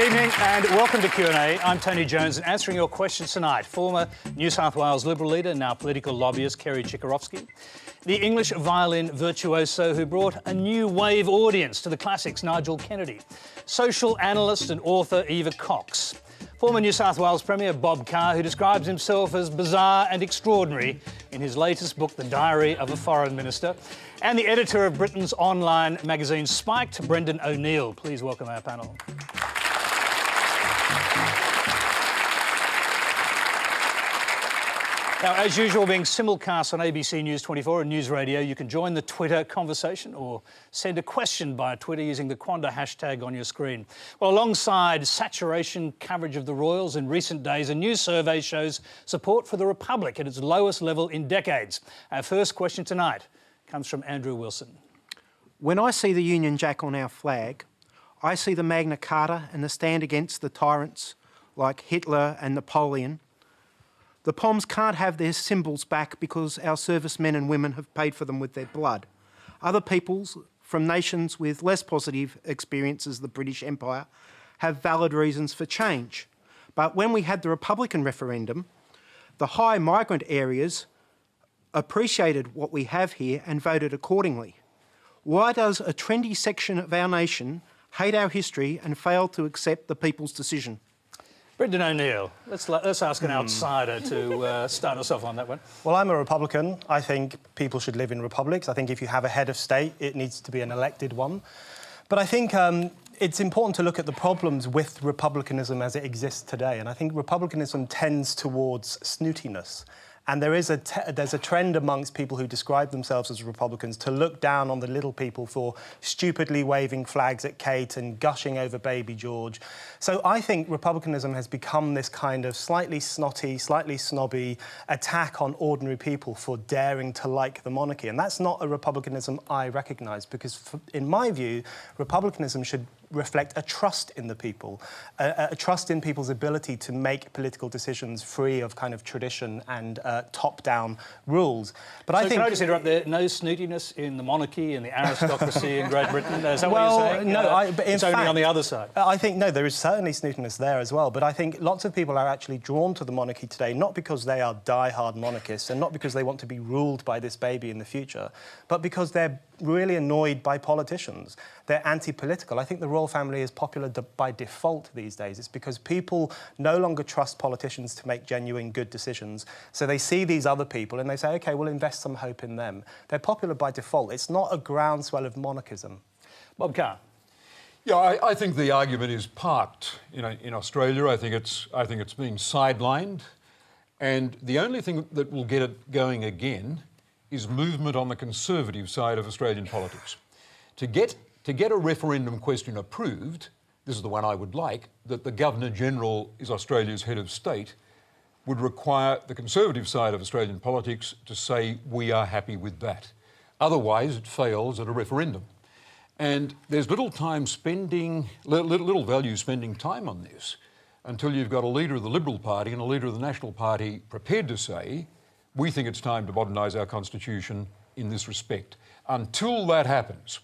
Good evening and welcome to Q&A. I'm Tony Jones and answering your questions tonight, former New South Wales Liberal leader, now political lobbyist Kerry Chikarovski, the English violin virtuoso who brought a new wave audience to the classics, Nigel Kennedy, social analyst and author Eva Cox, former New South Wales Premier Bob Carr, who describes himself as bizarre and extraordinary in his latest book, The Diary of a Foreign Minister, and the editor of Britain's online magazine Spiked, Brendan O'Neill. Please welcome our panel. Now, as usual, being simulcast on ABC News 24 and News Radio, you can join the Twitter conversation or send a question via Twitter using the Quanda hashtag on your screen. Well, alongside saturation coverage of the Royals in recent days, a new survey shows support for the Republic at its lowest level in decades. Our first question tonight comes from Andrew Wilson. When I see the Union Jack on our flag, I see the Magna Carta and the stand against the tyrants like Hitler and Napoleon. The Poms can't have their symbols back because our servicemen and women have paid for them with their blood. Other peoples from nations with less positive experiences, the British Empire, have valid reasons for change. But when we had the Republican referendum, the high migrant areas appreciated what we have here and voted accordingly. Why does a trendy section of our nation hate our history and fail to accept the people's decision? Brendan O'Neill, let's ask an outsider to start us off on that one. Well, I'm a Republican. I think people should live in republics. I think if you have a head of state, it needs to be an elected one. But I think it's important to look at the problems with republicanism as it exists today. And I think republicanism tends towards snootiness. And there's a trend amongst people who describe themselves as Republicans to look down on the little people for stupidly waving flags at Kate and gushing over baby George. So I think republicanism has become this kind of slightly snotty, slightly snobby attack on ordinary people for daring to like the monarchy. And that's not a republicanism I recognise, because in my view, republicanism should reflect a trust in the people, a trust in people's ability to make political decisions free of kind of tradition and top-down rules. But so I think... Can I just interrupt there? No snootiness in the monarchy and the aristocracy in Great Britain? Is that what you're saying? No, but it's only on the other side. I think, no, there is certainly snootiness there as well, but I think lots of people are actually drawn to the monarchy today, not because they are die-hard monarchists and not because they want to be ruled by this baby in the future, but because they're really annoyed by politicians. They're anti-political. I think the royal family is popular by default these days. It's because people no longer trust politicians to make genuine good decisions. So they see these other people and they say, OK, we'll invest some hope in them. They're popular by default. It's not a groundswell of monarchism. Bob Carr. Yeah, I think the argument is parked. You know, in Australia, I think it's being sidelined. And the only thing that will get it going again is movement on the conservative side of Australian politics. To get a referendum question approved, this is the one I would like, that the Governor-General is Australia's head of state, would require the conservative side of Australian politics to say, we are happy with that. Otherwise, it fails at a referendum. And there's little value spending time on this until you've got a leader of the Liberal Party and a leader of the National Party prepared to say, we think it's time to modernise our constitution in this respect. Until that happens,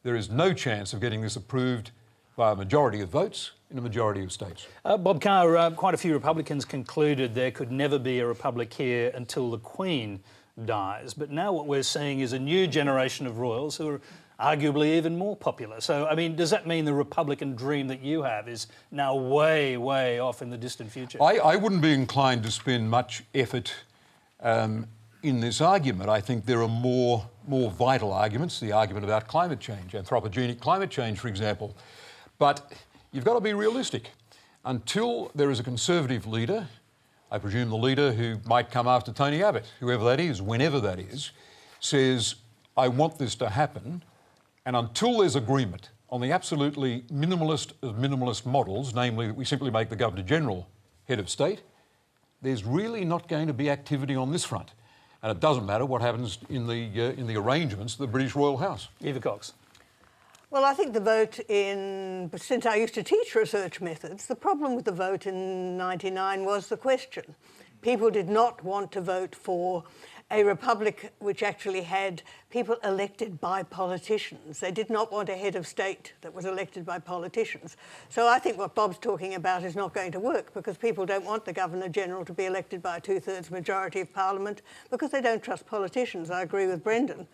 there is no chance of getting this approved by a majority of votes in a majority of states. Bob Carr, quite a few Republicans concluded there could never be a republic here until the Queen dies. But now what we're seeing is a new generation of royals who are arguably even more popular. So, I mean, does that mean the Republican dream that you have is now way, way off in the distant future? I wouldn't be inclined to spend much effort in this argument. I think there are more vital arguments, the argument about climate change, anthropogenic climate change, for example. But you've got to be realistic. Until there is a Conservative leader, I presume the leader who might come after Tony Abbott, whoever that is, whenever that is, says, I want this to happen, and until there's agreement on the absolutely minimalist of minimalist models, namely that we simply make the Governor-General head of state, there's really not going to be activity on this front. And it doesn't matter what happens in the arrangements of the British Royal House. Eva Cox. Well, I think the vote since I used to teach research methods, the problem with the vote in '99 was the question. people did not want to vote for a republic which actually had people elected by politicians. They did not want a head of state that was elected by politicians. So I think what Bob's talking about is not going to work, because people don't want the Governor-General to be elected by a 2/3 majority of Parliament, because they don't trust politicians. I agree with Brendan.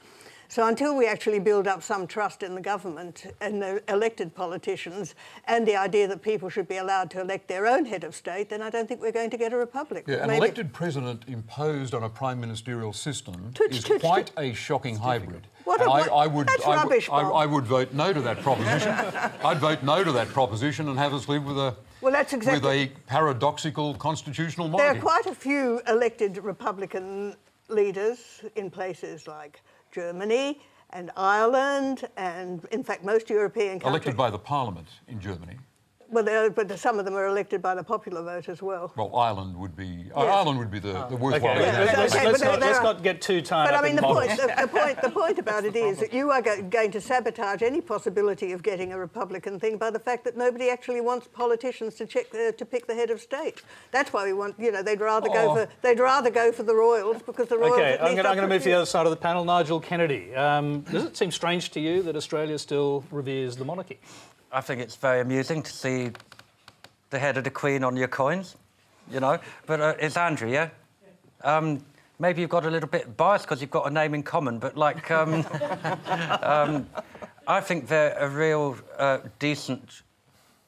So until we actually build up some trust in the government and the elected politicians, and the idea that people should be allowed to elect their own head of state, then I don't think we're going to get a republic. Yeah, an elected president imposed on a prime ministerial system is quite a shocking hybrid. That's rubbish, Bob. I would vote no to that proposition. I'd vote no to that proposition and have us live with a paradoxical constitutional monarchy. There are quite a few elected Republican leaders in places like Germany and Ireland, and in fact most European countries. Elected by the Parliament in Germany. Well, but some of them are elected by the popular vote as well. Well, Ireland would be the worthwhile. Okay, let's not get too tied up in models. The point about it is that you are going to sabotage any possibility of getting a Republican thing by the fact that nobody actually wants politicians to pick the head of state. That's why we want. They'd rather go for the Royals, because the Royals. Okay, I'm going to move to the other side of the panel. Nigel Kennedy, does it seem strange to you that Australia still reveres the monarchy? I think it's very amusing to see the head of the Queen on your coins, But it's Andrew, yeah? Maybe you've got a little bit biased because you've got a name in common, but I think they're a real decent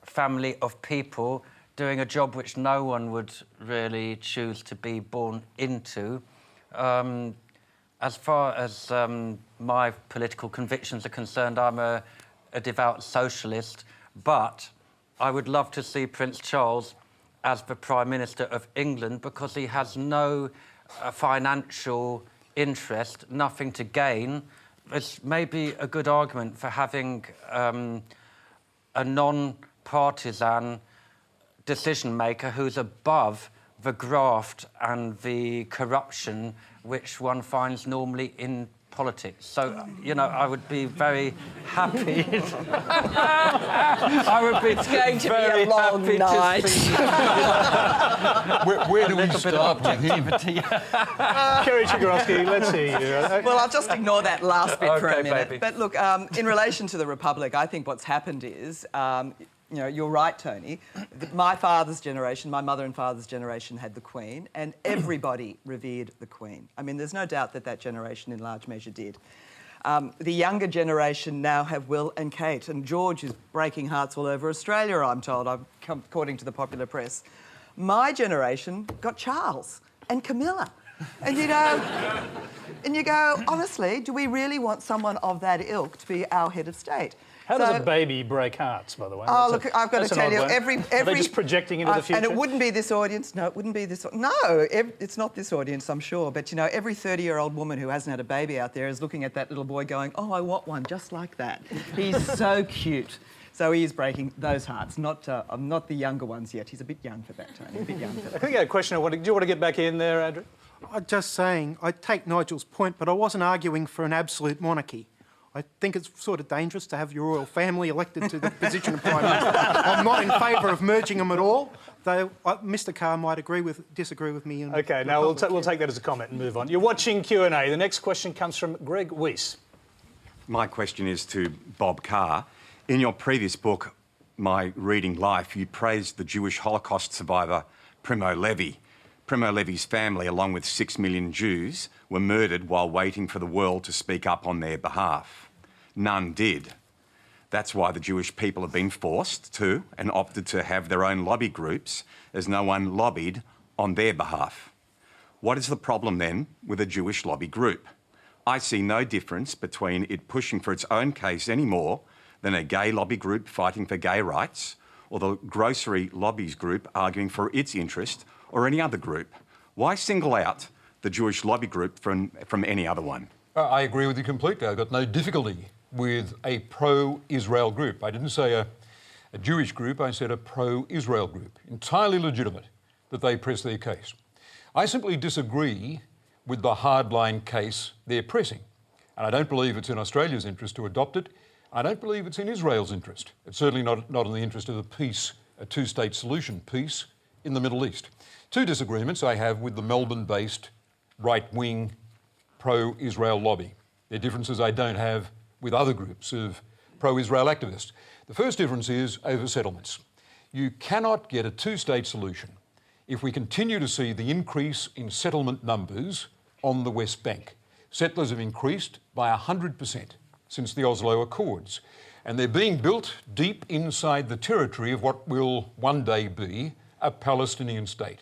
family of people doing a job which no one would really choose to be born into. As far as my political convictions are concerned, I'm a devout socialist, but I would love to see Prince Charles as the Prime Minister of England, because he has no financial interest, nothing to gain. It's maybe a good argument for having a non-partisan decision-maker who's above the graft and the corruption which one finds normally in politics. So, I would be very happy. I would be It's going to be a long night. Where do we start with him? Kerry Chikarovski, let's see you. Well, I'll just ignore that last bit for a minute. Baby. But look, in relation to the Republic, I think what's happened is, you're right, Tony. My father's generation, my mother and father's generation had the Queen, and everybody revered the Queen. I mean, there's no doubt that generation in large measure did. The younger generation now have Will and Kate, and George is breaking hearts all over Australia, I'm told, according to the popular press. My generation got Charles and Camilla. And you go, honestly, do we really want someone of that ilk to be our head of state? How does a baby break hearts, by the way? Oh, look, I've got to tell you, every... Are they just projecting into the future? And it wouldn't be this audience. No, it wouldn't be this... No, it's not this audience, I'm sure. But, every 30-year-old woman who hasn't had a baby out there is looking at that little boy going, oh, I want one just like that. He's so cute. So he is breaking those hearts, not the younger ones yet. He's a bit young for that, Tony, a bit young for that. I think I had a question. Do you want to get back in there, Andrew? I'm just saying, I take Nigel's point, but I wasn't arguing for an absolute monarchy. I think it's sort of dangerous to have your royal family elected to the position of Prime Minister. I'm not in favour of merging them at all, though Mr Carr might disagree with me. OK, now we'll take that as a comment and move on. You're watching Q&A. The next question comes from Greg Weiss. My question is to Bob Carr. In your previous book, My Reading Life, you praised the Jewish Holocaust survivor Primo Levi. Primo Levi's family, along with 6 million Jews, were murdered while waiting for the world to speak up on their behalf. None did. That's why the Jewish people have been forced to and opted to have their own lobby groups, as no one lobbied on their behalf. What is the problem then with a Jewish lobby group? I see no difference between it pushing for its own case any more than a gay lobby group fighting for gay rights, or the grocery lobbies group arguing for its interest, or any other group. Why single out the Jewish lobby group from any other one? I agree with you completely. I've got no difficulty with a pro-Israel group. I didn't say a Jewish group, I said a pro-Israel group. Entirely legitimate that they press their case. I simply disagree with the hardline case they're pressing. And I don't believe it's in Australia's interest to adopt it. I don't believe it's in Israel's interest. It's certainly not in the interest of a peace, a two-state solution, peace in the Middle East. Two disagreements I have with the Melbourne-based right-wing pro-Israel lobby. They're differences I don't have with other groups of pro-Israel activists. The first difference is over settlements. You cannot get a two-state solution if we continue to see the increase in settlement numbers on the West Bank. Settlers have increased by 100% since the Oslo Accords, and they're being built deep inside the territory of what will one day be a Palestinian state.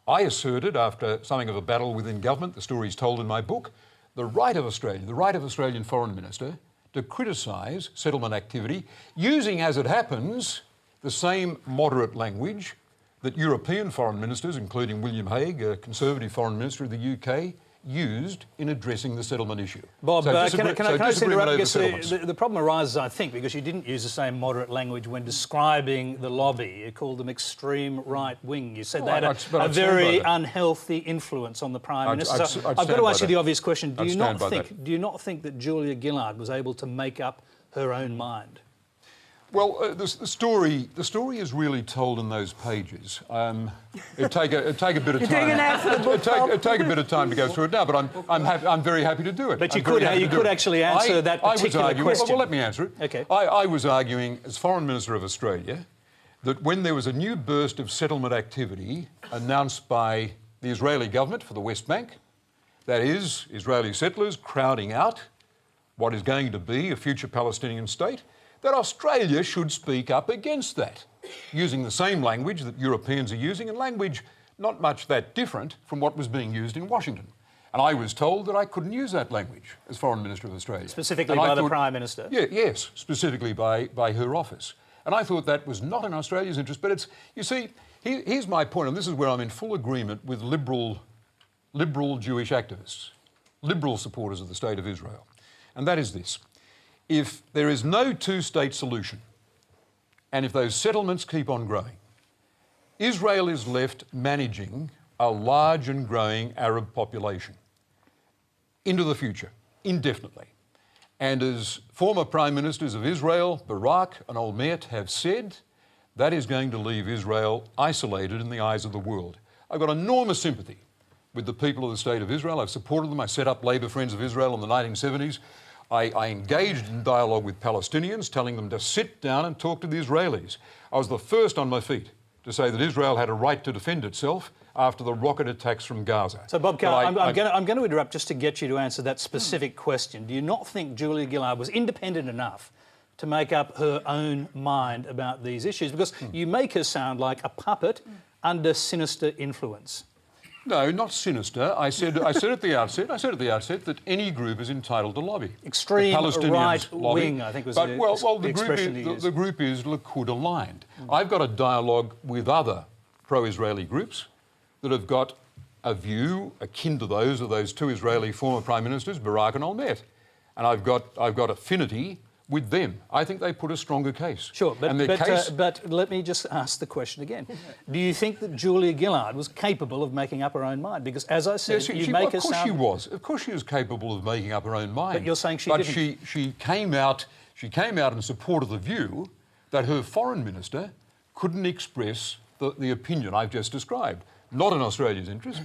I asserted, after something of a battle within government, the story is told in my book, the right of Australian Foreign Minister, to criticise settlement activity, using, as it happens, the same moderate language that European foreign ministers, including William Hague, a Conservative foreign minister of the UK, used in addressing the settlement issue. Bob, can I just interrupt? Because the problem arises, I think, because you didn't use the same moderate language when describing the lobby. You called them extreme right wing. You said they had a very unhealthy influence on the Prime Minister. So I've got to ask you the obvious question. Do you not think that Julia Gillard was able to make up her own mind? Well, the story is really told in those pages. It'd take a bit of time. It'd take a bit of time to go through it now, but I'm very happy to do it. But you could actually answer that particular question. Well, let me answer it. Okay. I was arguing, as Foreign Minister of Australia, that when there was a new burst of settlement activity announced by the Israeli government for the West Bank, that is, Israeli settlers crowding out what is going to be a future Palestinian state, that Australia should speak up against that, using the same language that Europeans are using, and language not much that different from what was being used in Washington. And I was told that I couldn't use that language as Foreign Minister of Australia. Specifically by the Prime Minister? Yes, specifically by her office. And I thought that was not in Australia's interest. But you see, here's my point, and this is where I'm in full agreement with liberal Jewish activists, liberal supporters of the State of Israel. And that is this. If there is no two-state solution, and if those settlements keep on growing, Israel is left managing a large and growing Arab population into the future, indefinitely. And as former Prime Ministers of Israel, Barak and Olmert, have said, that is going to leave Israel isolated in the eyes of the world. I've got enormous sympathy with the people of the State of Israel. I've supported them. I set up Labour Friends of Israel in the 1970s. I engaged in dialogue with Palestinians, telling them to sit down and talk to the Israelis. I was the first on my feet to say that Israel had a right to defend itself after the rocket attacks from Gaza. So, Bob Carr, I'm going to interrupt just to get you to answer that specific question. Do you not think Julia Gillard was independent enough to make up her own mind about these issues? Because you make her sound like a puppet under sinister influence. No, not sinister. I said at the outset that any group is entitled to lobby. Extreme right wing, I think was the expression you used. The group is Likud aligned. I've got a dialogue with other pro-Israeli groups that have got a view akin to those of those two Israeli former prime ministers, Barak and Olmert, and I've got affinity with them. I think they put a stronger case. Sure, but let me just ask the question again. Do you think that Julia Gillard was capable of making up her own mind? Because, as I said, Of course she was. Of course she was capable of making up her own mind. But you're saying she didn't. But she came out in support of the view that her foreign minister couldn't express the opinion I've just described. Not in Australia's interest,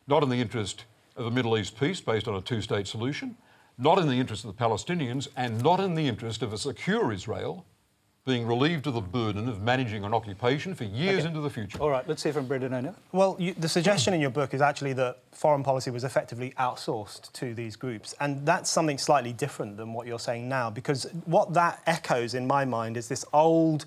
not in the interest of a Middle East peace based on a two-state solution, not in the interest of the Palestinians, and not in the interest of a secure Israel being relieved of the burden of managing an occupation for years into the future. All right, let's hear from Brendan O'Neill. Well, the suggestion in your book is actually that foreign policy was effectively outsourced to these groups, and that's something slightly different than what you're saying now, because what that echoes in my mind is this old,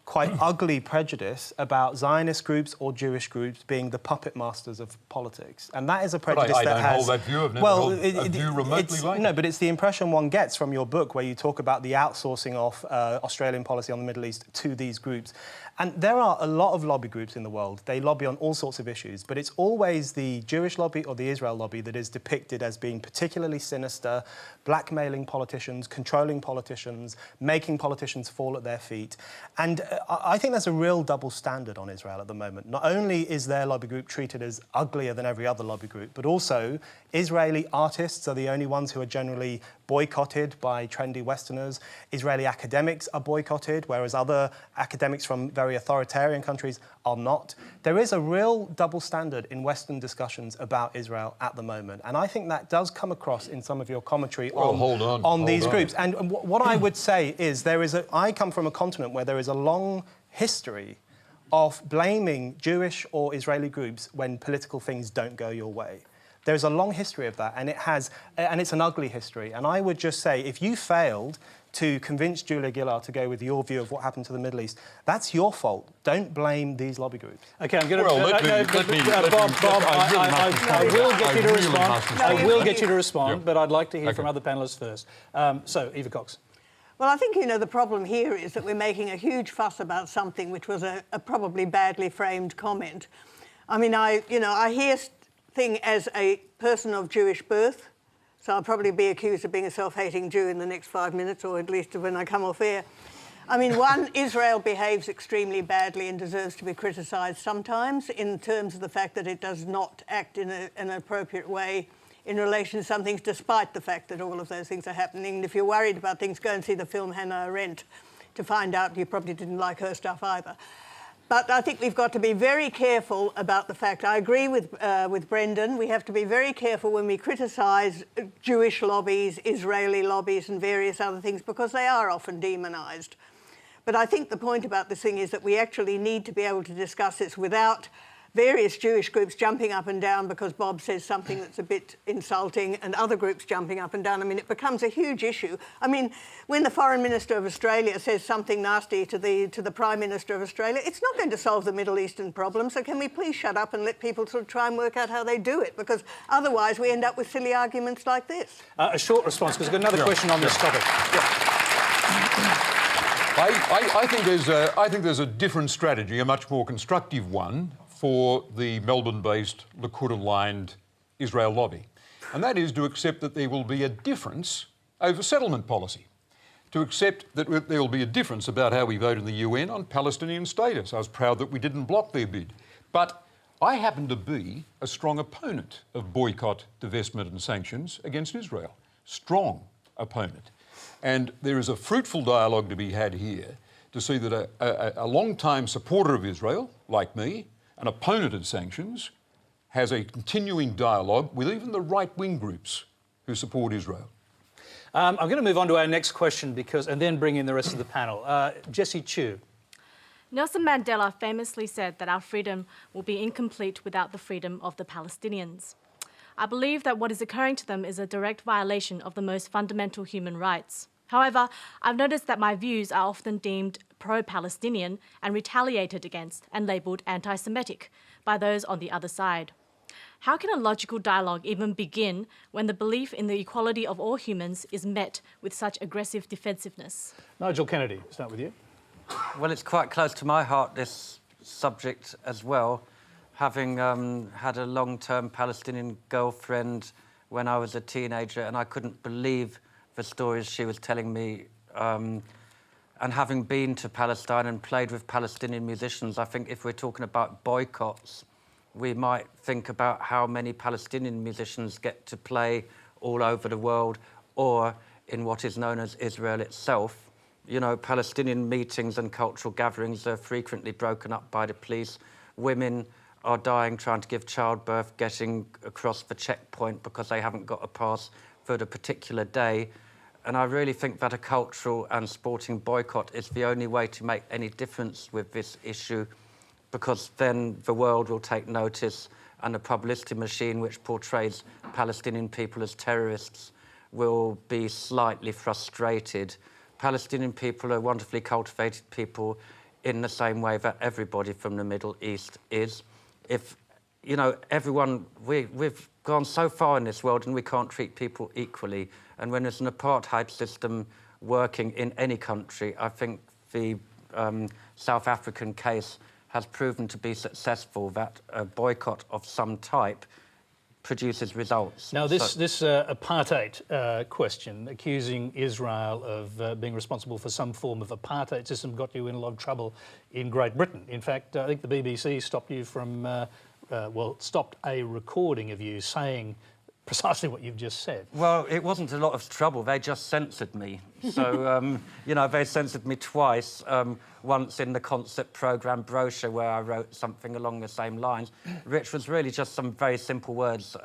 quite ugly prejudice about Zionist groups or Jewish groups being the puppet masters of politics. And that is a prejudice I don't hold that view. I've never held a view remotely like No, but it's the impression one gets from your book where you talk about the outsourcing of Australian policy on the Middle East to these groups. And there are a lot of lobby groups in the world. They lobby on all sorts of issues, but it's always the Jewish lobby or the Israel lobby that is depicted as being particularly sinister, blackmailing politicians, controlling politicians, making politicians fall at their feet. And I think there's a real double standard on Israel at the moment. Not only is their lobby group treated as uglier than every other lobby group, but also Israeli artists are the only ones who are generally boycotted by trendy Westerners. Israeli academics are boycotted, whereas other academics from very authoritarian countries are not. There is a real double standard in Western discussions about Israel at the moment, and I think that does come across in some of your commentary on these groups. And what I would say is I come from a continent where there is a long history of blaming Jewish or Israeli groups when political things don't go your way. There's a long history of that, and it's an ugly history. And I would just say, if you failed to convince Julia Gillard to go with your view of what happened to the Middle East, that's your fault. Don't blame these lobby groups. OK, I'm going to... Bob, I will get you to respond. I will get you to respond, but I'd like to hear from other panellists first. So, Eva Cox. Well, I think, the problem here is that we're making a huge fuss about something which was a probably badly framed comment. I mean, I hear thing as a person of Jewish birth, so I'll probably be accused of being a self-hating Jew in the next 5 minutes, or at least when I come off air. I mean, Israel behaves extremely badly and deserves to be criticised sometimes in terms of the fact that it does not act in an appropriate way in relation to some things, despite the fact that all of those things are happening. And if you're worried about things, go and see the film Hannah Arendt to find out you probably didn't like her stuff either. But I think we've got to be very careful about the fact. I agree with Brendan. We have to be very careful when we criticise Jewish lobbies, Israeli lobbies and various other things, because they are often demonised. But I think the point about this thing is that we actually need to be able to discuss this without various Jewish groups jumping up and down because Bob says something that's a bit insulting and other groups jumping up and down. I mean, it becomes a huge issue. I mean, when the Foreign Minister of Australia says something nasty to the Prime Minister of Australia, it's not going to solve the Middle Eastern problem. So can we please shut up and let people sort of try and work out how they do it? Because otherwise we end up with silly arguments like this. A short response, because we've got another question on this topic. I think there's a different strategy, a much more constructive one, for the Melbourne-based, Likud-aligned Israel lobby. And that is to accept that there will be a difference over settlement policy, to accept that there will be a difference about how we vote in the UN on Palestinian status. I was proud that we didn't block their bid. But I happen to be a strong opponent of boycott, divestment and sanctions against Israel. Strong opponent. And there is a fruitful dialogue to be had here to see that a long-time supporter of Israel, like me, an opponent of sanctions, has a continuing dialogue with even the right-wing groups who support Israel. I'm going to move on to our next question and then bring in the rest of the panel. Jessie Chu. Nelson Mandela famously said that our freedom will be incomplete without the freedom of the Palestinians. I believe that what is occurring to them is a direct violation of the most fundamental human rights. However, I've noticed that my views are often deemed pro-Palestinian and retaliated against and labelled anti-Semitic by those on the other side. How can a logical dialogue even begin when the belief in the equality of all humans is met with such aggressive defensiveness? Nigel Kennedy, start with you. Well, it's quite close to my heart, this subject as well, having had a long-term Palestinian girlfriend when I was a teenager, and I couldn't believe the stories she was telling me. And having been to Palestine and played with Palestinian musicians, I think if we're talking about boycotts, we might think about how many Palestinian musicians get to play all over the world or in what is known as Israel itself. You know, Palestinian meetings and cultural gatherings are frequently broken up by the police. Women are dying trying to give childbirth, getting across the checkpoint because they haven't got a pass for the particular day. And I really think that a cultural and sporting boycott is the only way to make any difference with this issue, because then the world will take notice and the publicity machine which portrays Palestinian people as terrorists will be slightly frustrated. Palestinian people are wonderfully cultivated people in the same way that everybody from the Middle East is. If, you know, everyone, we've gone so far in this world and we can't treat people equally. And when there's an apartheid system working in any country, I think the South African case has proven to be successful, that a boycott of some type produces results. Now, this apartheid question, accusing Israel of being responsible for some form of apartheid system, got you in a lot of trouble in Great Britain. In fact, I think the BBC stopped you from, stopped a recording of you saying precisely what you've just said. Well, it wasn't a lot of trouble. They just censored me. So, you know, they censored me twice. Once in the concept programme brochure where I wrote something along the same lines, which was really just some very simple words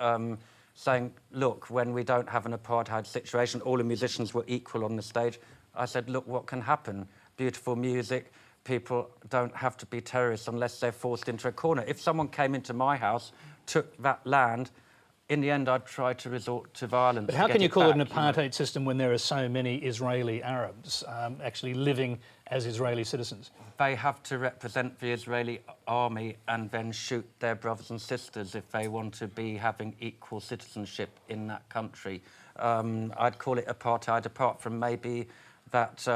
saying, look, when we don't have an apartheid situation, all the musicians were equal on the stage. I said, look, what can happen? Beautiful music. People don't have to be terrorists unless they're forced into a corner. If someone came into my house, took that land, in the end, I'd try to resort to violence. But how can you call it an apartheid system when there are so many Israeli Arabs actually living as Israeli citizens? They have to represent the Israeli army and then shoot their brothers and sisters if they want to be having equal citizenship in that country. I'd call it apartheid, apart from maybe that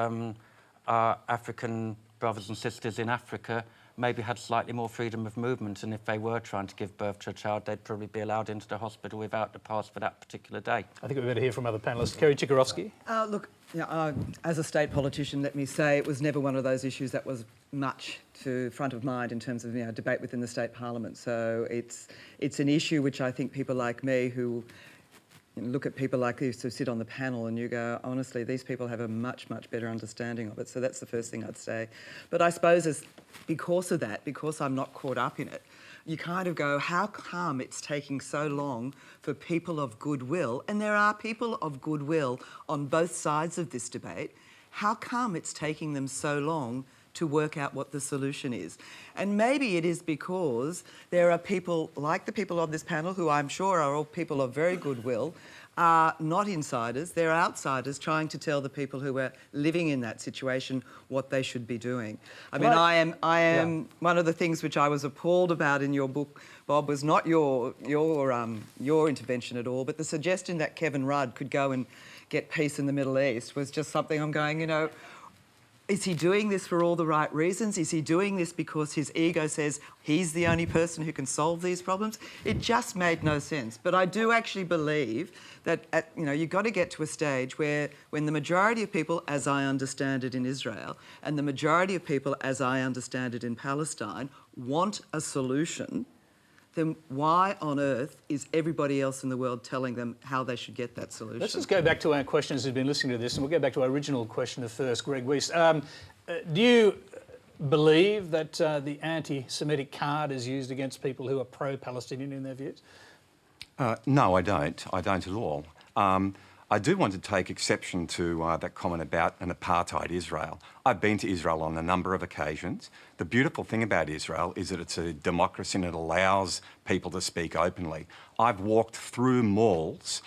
our African brothers and sisters in Africa maybe had slightly more freedom of movement, and if they were trying to give birth to a child, they'd probably be allowed into the hospital without the pass for that particular day. I think we better hear from other panellists. Kerry Chikarovski. Look, you know, as a state politician, let me say it was never one of those issues that was much to front of mind in terms of, you know, debate within the state parliament. So it's an issue which I think people like me who look at people like this who sit on the panel and you go, honestly, these people have a much, much better understanding of it. So that's the first thing I'd say. But I suppose because of that, because I'm not caught up in it, you kind of go, how come it's taking so long for people of goodwill, and there are people of goodwill on both sides of this debate, how come it's taking them so long to work out what the solution is? And maybe it is because there are people like the people on this panel, who I'm sure are all people of very goodwill, are not insiders, they're outsiders trying to tell the people who are living in that situation what they should be doing. I mean, I am one of the things which I was appalled about in your book, Bob, was not your intervention at all, but the suggestion that Kevin Rudd could go and get peace in the Middle East was just something I'm going, you know, is he doing this for all the right reasons? Is he doing this because his ego says he's the only person who can solve these problems? It just made no sense. But I do actually believe that, you know, you've got to get to a stage where when the majority of people, as I understand it in Israel, and the majority of people, as I understand it in Palestine, want a solution, then why on earth is everybody else in the world telling them how they should get that solution? Let's just go back to our questioners who've been listening to this, and we'll go back to our original questioner first, Greg Weiss. Do you believe that the anti-Semitic card is used against people who are pro-Palestinian in their views? No, I don't. I don't at all. I do want to take exception to that comment about an apartheid Israel. I've been to Israel on a number of occasions. The beautiful thing about Israel is that it's a democracy and it allows people to speak openly. I've walked through malls,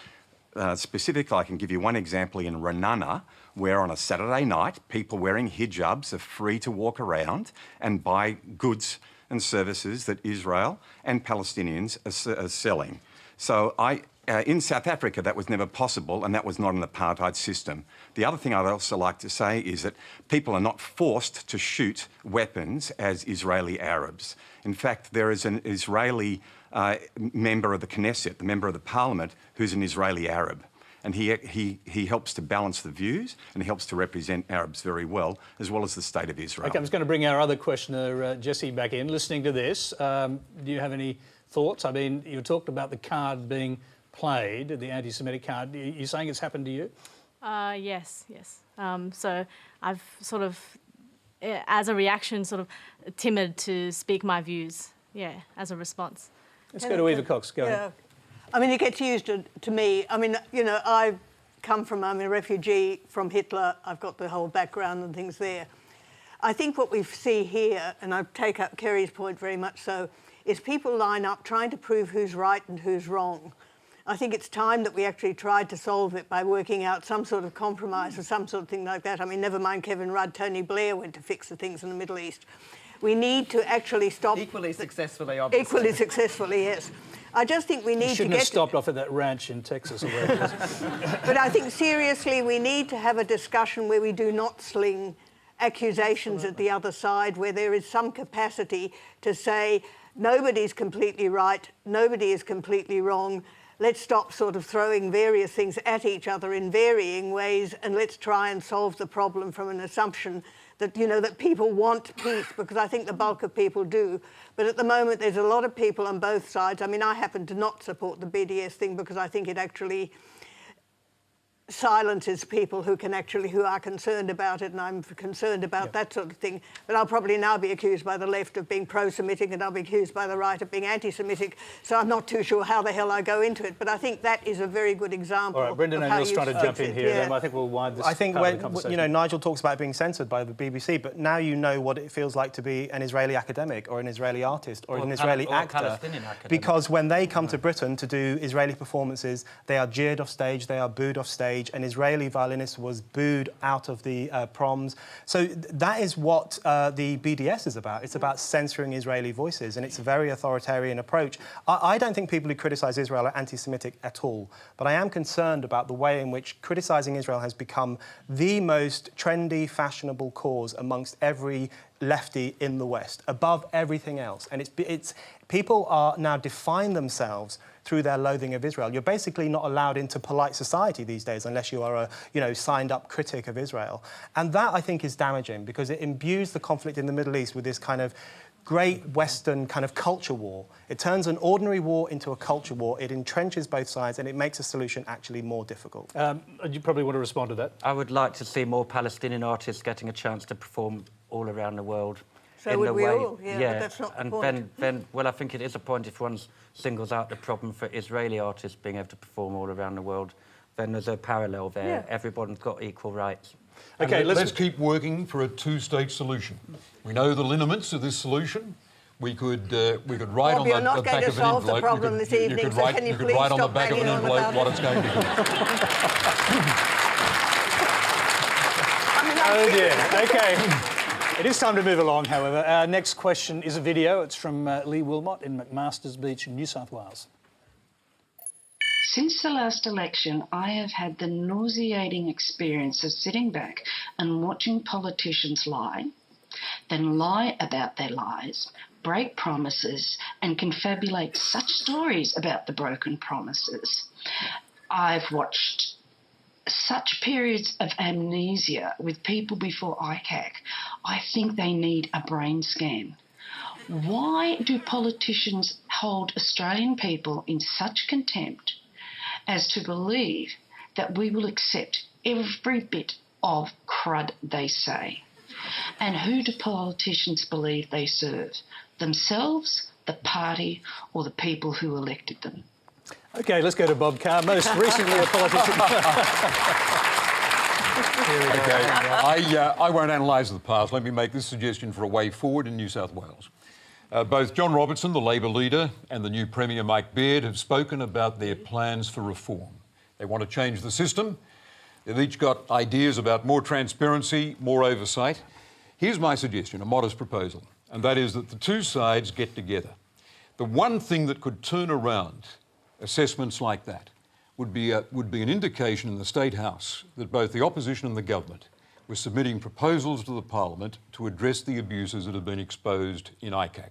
specifically I can give you one example in Renana, where on a Saturday night, people wearing hijabs are free to walk around and buy goods and services that Israel and Palestinians are selling. So in South Africa, that was never possible, and that was not an apartheid system. The other thing I'd also like to say is that people are not forced to shoot weapons as Israeli Arabs. In fact, there is an Israeli member of the Knesset, the member of the parliament, who's an Israeli Arab. And he helps to balance the views and he helps to represent Arabs very well as the state of Israel. OK, I'm just going to bring our other questioner, Jesse, back in. Listening to this, do you have any thoughts? I mean, you talked about the card being played, the anti-Semitic card. Are you saying it's happened to you? Yes. So I've sort of, as a reaction, sort of timid to speak my views, as a response. Let's go to Eva Cox. Go ahead. I mean, it gets used to me. I mean, you know, I'm a refugee from Hitler. I've got the whole background and things there. I think what we see here, and I take up Kerry's point very much so, is people line up trying to prove who's right and who's wrong. I think it's time that we actually tried to solve it by working out some sort of compromise or some sort of thing like that. I mean, never mind Kevin Rudd, Tony Blair went to fix the things in the Middle East. We need to actually stop... Equally successfully, obviously. Equally successfully, yes. I just think we need to get... shouldn't have stopped off at that ranch in Texas or wherever it was. But I think, seriously, we need to have a discussion where we do not sling accusations at the other side, where there is some capacity to say nobody's completely right, nobody is completely wrong. Let's stop sort of throwing various things at each other in varying ways, and let's try and solve the problem from an assumption that, you know, that people want peace, because I think the bulk of people do. But at the moment, there's a lot of people on both sides. I mean, I happen to not support the BDS thing because I think it actually silences people who are concerned about it, and I'm concerned about that sort of thing. But I'll probably now be accused by the left of being pro-Semitic, and I'll be accused by the right of being anti-Semitic. So I'm not too sure how the hell I go into it. But I think that is a very good example. All right, Brendan and O'Neill's trying to jump in here. Yeah. Then I think we'll wind this. I think part of the when conversation. you know, Nigel talks about being censored by the BBC, but now you know what it feels like to be an Israeli academic or an Israeli artist or an Israeli actor. Palestinian academic. Because when they come to Britain to do Israeli performances, they are jeered off stage, they are booed off stage. An Israeli violinist was booed out of the proms. So that is what the BDS is about. It's about censoring Israeli voices, and it's a very authoritarian approach. I don't think people who criticise Israel are anti-Semitic at all, but I am concerned about the way in which criticising Israel has become the most trendy, fashionable cause amongst every lefty in the West, above everything else. And it's people are now define themselves through their loathing of Israel. You're basically not allowed into polite society these days unless you are a, you know, signed-up critic of Israel. And that, I think, is damaging because it imbues the conflict in the Middle East with this kind of great Western kind of culture war. It turns an ordinary war into a culture war. It entrenches both sides, and it makes a solution actually more difficult. You probably want to respond to that. I would like to see more Palestinian artists getting a chance to perform all around the world. So would we all, but that's not the point. Then, well, I think it is a point if one singles out the problem for Israeli artists being able to perform all around the world, then there's a parallel there. Yeah. Everyone's got equal rights. Okay, let's keep working for a two-state solution. We know the lineaments of this solution. We could write Bob, on the back of an envelope. The problem this evening, you could so write, can you you could please write on the stop back of an banging on envelope about what it? it's going to do. I mean, Oh dear. Okay. It is time to move along, however. Our next question is a video. It's from Lee Wilmot in McMaster's Beach, New South Wales. Since the last election, I have had the nauseating experience of sitting back and watching politicians lie, then lie about their lies, break promises, and confabulate such stories about the broken promises. I've watched such periods of amnesia with people before ICAC. I think they need a brain scan. Why do politicians hold Australian people in such contempt as to believe that we will accept every bit of crud they say? And who do politicians believe they serve? Themselves, the party, or the people who elected them? Okay, let's go to Bob Carr, most recently a politician. I won't analyse the past. Let me make this suggestion for a way forward in New South Wales. Both John Robertson, the Labor leader, and the new Premier Mike Baird have spoken about their plans for reform. They want to change the system. They've each got ideas about more transparency, more oversight. Here's my suggestion, a modest proposal, and that is that the two sides get together. The one thing that could turn around assessments like that would be an indication in the State House that both the opposition and the government were submitting proposals to the Parliament to address the abuses that have been exposed in ICAC.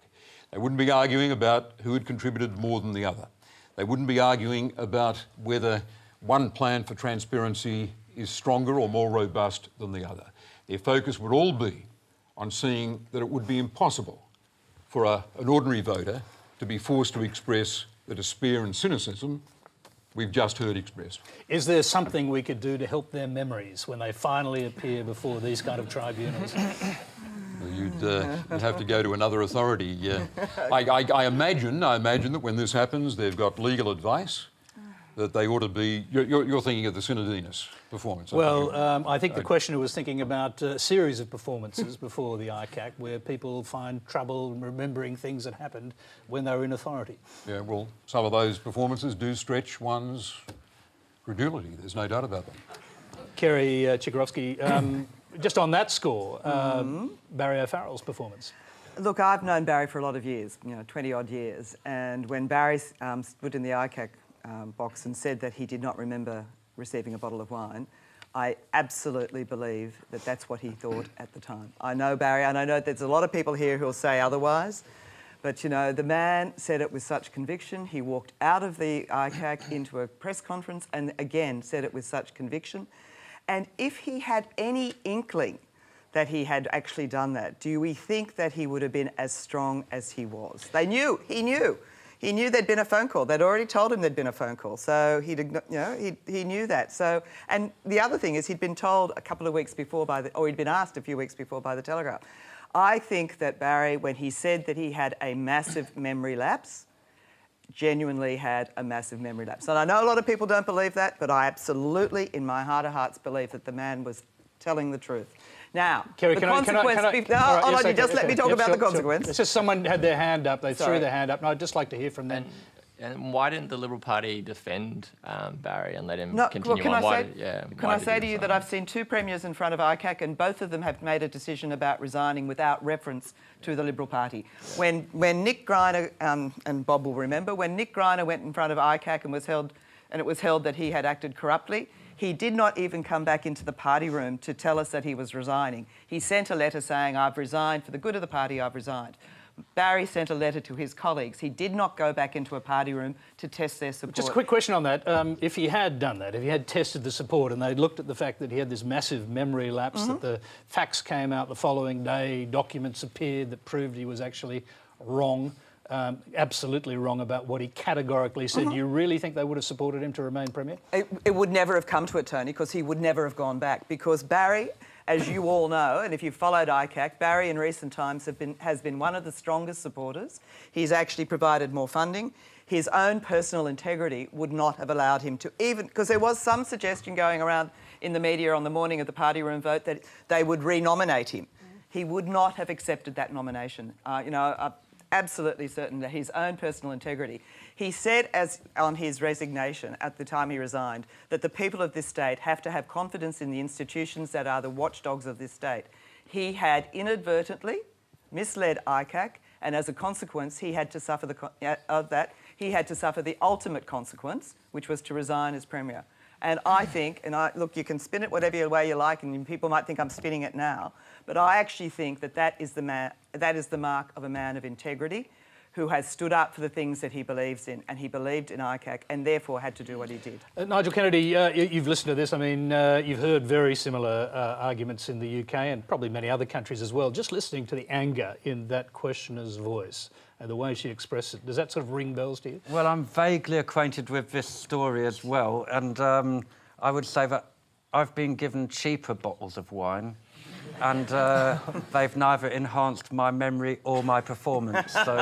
They wouldn't be arguing about who had contributed more than the other. They wouldn't be arguing about whether one plan for transparency is stronger or more robust than the other. Their focus would all be on seeing that it would be impossible for an ordinary voter to be forced to express the despair and cynicism we've just heard expressed. Is there something we could do to help their memories when they finally appear before these kind of tribunals? You'd have to go to another authority. I imagine that when this happens, they've got legal advice that they ought to be... You're thinking of the Synodinus performance. Well, I think the questioner was thinking about a series of performances before the ICAC where people find trouble remembering things that happened when they were in authority. Yeah, well, some of those performances do stretch one's credulity. There's no doubt about that. Kerry, Chikarovski, just on that score, Barry O'Farrell's performance. Look, I've known Barry for a lot of years, 20-odd years, and when Barry stood in the ICAC box and said that he did not remember receiving a bottle of wine, I absolutely believe that that's what he thought at the time. I know Barry, and I know there's a lot of people here who'll say otherwise, but, the man said it with such conviction. He walked out of the ICAC into a press conference and, again, said it with such conviction. And if he had any inkling that he had actually done that, do we think that he would have been as strong as he was? He knew there'd been a phone call. They'd already told him there'd been a phone call, so he knew that. So, and the other thing is, he'd been told a couple of weeks before or he'd been asked a few weeks before by the Telegraph. I think that Barry, when he said that he had a massive memory lapse, genuinely had a massive memory lapse. And I know a lot of people don't believe that, but I absolutely, in my heart of hearts, believe that the man was telling the truth. Now, Kerry, the consequence... Let me talk about the consequence. It's just someone had their hand up, they threw their hand up, and I'd just like to hear from them. And why didn't the Liberal Party defend Barry and let him continue can on? I say to you that I've seen 2 premiers in front of ICAC, and both of them have made a decision about resigning without reference to the Liberal Party. When Nick Greiner, and Bob will remember, when Nick Greiner went in front of ICAC and it was held that he had acted corruptly, he did not even come back into the party room to tell us that he was resigning. He sent a letter saying, "I've resigned. For the good of the party, I've resigned." Barry sent a letter to his colleagues. He did not go back into a party room to test their support. Just a quick question on that. If he had done that, if he had tested the support and they'd looked at the fact that he had this massive memory lapse, that the facts came out the following day, documents appeared that proved he was actually wrong, absolutely wrong about what he categorically said, do you really think they would have supported him to remain Premier? It would never have come to it, Tony, because he would never have gone back. Because Barry, as you all know, and if you've followed ICAC, Barry in recent times has been one of the strongest supporters. He's actually provided more funding. His own personal integrity would not have allowed him to even... Because there was some suggestion going around in the media on the morning of the party room vote that they would re-nominate him. He would not have accepted that nomination. I'm absolutely certain that his own personal integrity... He said on his resignation at the time he resigned that the people of this state have to have confidence in the institutions that are the watchdogs of this state. He had inadvertently misled ICAC, and as a consequence, he had to suffer he had to suffer the ultimate consequence, which was to resign as Premier. And I think, look, you can spin it whatever way you like, and people might think I'm spinning it now, but I actually think that is the mark of a man of integrity, who has stood up for the things that he believes in, and he believed in ICAC and therefore had to do what he did. Nigel Kennedy, you've listened to this. I mean, you've heard very similar arguments in the UK and probably many other countries as well. Just listening to the anger in that questioner's voice and the way she expressed it, does that sort of ring bells to you? Well, I'm vaguely acquainted with this story as well, and I would say that I've been given cheaper bottles of wine, and they've neither enhanced my memory or my performance, so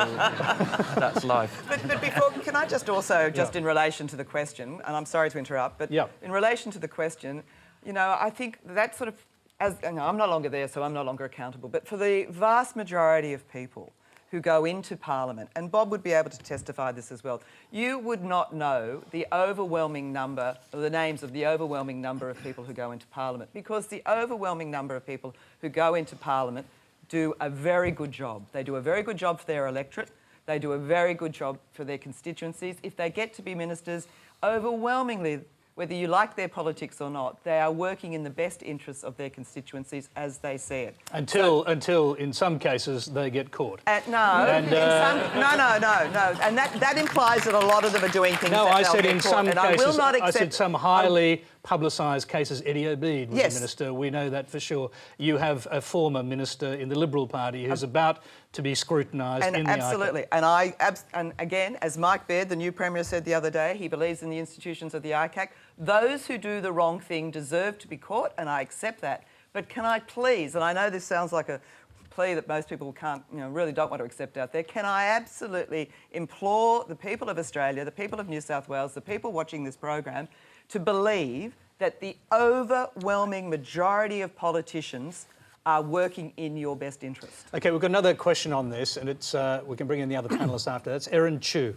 that's life. But before, can I just also, in relation to the question, and I'm sorry to interrupt, but in relation to the question, I think that sort of, I'm no longer there, so I'm no longer accountable, but for the vast majority of people who go into Parliament, and Bob would be able to testify this as well, you would not know the overwhelming number, or the names of the overwhelming number of people who go into Parliament, because the overwhelming number of people who go into Parliament do a very good job. They do a very good job for their electorate. They do a very good job for their constituencies. If they get to be ministers, overwhelmingly, whether you like their politics or not, they are working in the best interests of their constituencies as they see it. Until in some cases, they get caught. No. And that implies that a lot of them are doing things that I they'll said get in caught. some And cases, I will not accept... I said some highly publicised cases. Eddie Obeid was a minister. We know that for sure. You have a former minister in the Liberal Party who's about to be scrutinised in the absolutely. ICAC. And again, as Mike Baird, the new Premier, said the other day, he believes in the institutions of the ICAC. Those who do the wrong thing deserve to be caught, and I accept that. But can I please, and I know this sounds like a plea that most people can't, really don't want to accept out there, can I absolutely implore the people of Australia, the people of New South Wales, the people watching this program, to believe that the overwhelming majority of politicians are working in your best interest. OK, we've got another question on this, and it's we can bring in the other panellists after. That's Erin Chu.